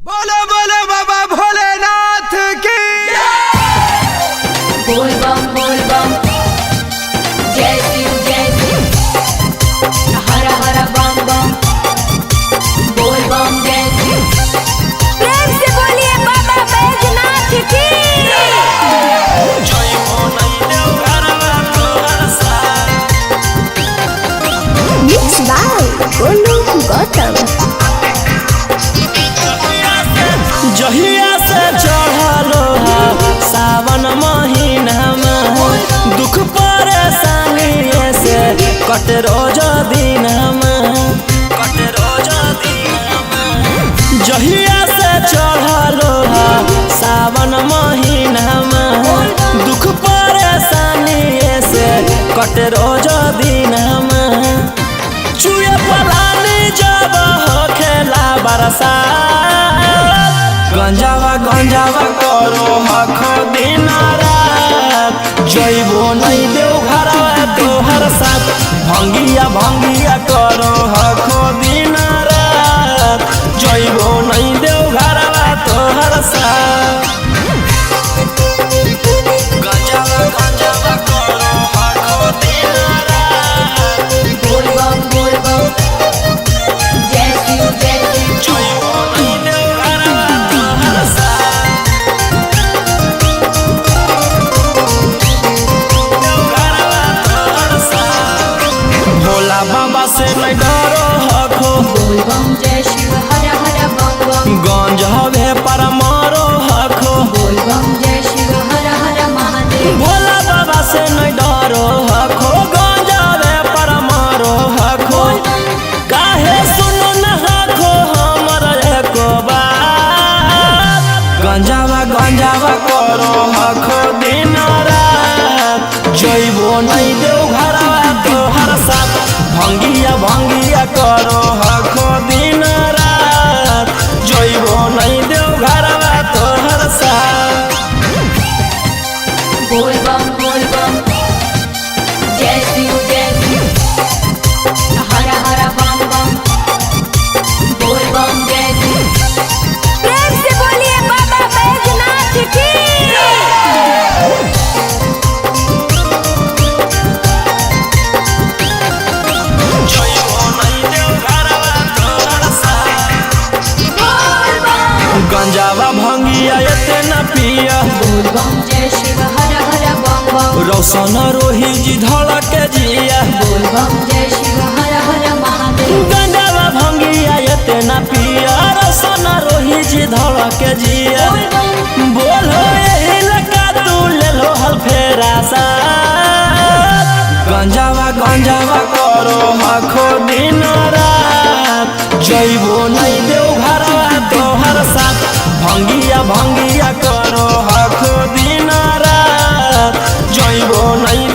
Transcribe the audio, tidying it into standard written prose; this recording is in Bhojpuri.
बोलो बोलो बाबा भोलेनाथ की। बोल बम जय शिव हर हर बम बम बोल बम जय शिव। प्रेम से बोलिए बाबा बैजनाथ की। Mixed by Golu Gautam। जहिया से चढ़लो सावन महीना में दुख परेशानी से कट रोज दिन जहिया से चढ़लो सावन महीना में दुख परेशानी से कट रोज दिन चुए पलानी जब हो खेला बरसात गंजावा करो हखो दिन रात जइबो नहीं देव घरवा तोहर साथ भंगिया करो हखो दिन रात जइबो नहीं देव घरवा तोहर साथ गंजावा करो हखो दिन रात बोल बम जय शिव जइबो नहीं देव घरवा तोहर साथ भोला बाबा से नहीं डरो हखो बोल बम जय शिव हर हर बम बम गंज हवे पर मारो हखो बोल बम जय शिव हर हर महादेव। भोला बाबा से नहीं डरो हखो गंज हवे पर मारो हखो काहे सुनो न हखो हमर एको बात गंजावा करो हखो दिन रात जइबो नहीं देव घरवा तोहर साथ भंगिया करो हखो दिन रात जइबो नहीं देव घरवा तोहर साथ बोल बम जय शिव हर हर बम बम बोल बम जय शिव। प्रेम से बोलिए बाबा बैजनाथ की। जइबो नहीं देव घरवा तोहर साथ बोल बम गंजावा भंगिया एते न पिया बोल बम जय शिव हर हर बम बम रौशन रोही जी धड़क जिया बोल बम जय शिव हर हर महादेव। गंजावा भंगिया एते न पिया रौशन रोही जी धड़क जिया बोल बम बोलो यही लगा तू ले लो हल फेरा साथ गंजावा करो हखो दिन रात जइबो नहीं देव घरवा तोहर साथ भंगिया करो हखो दिन रात जइबो नहीं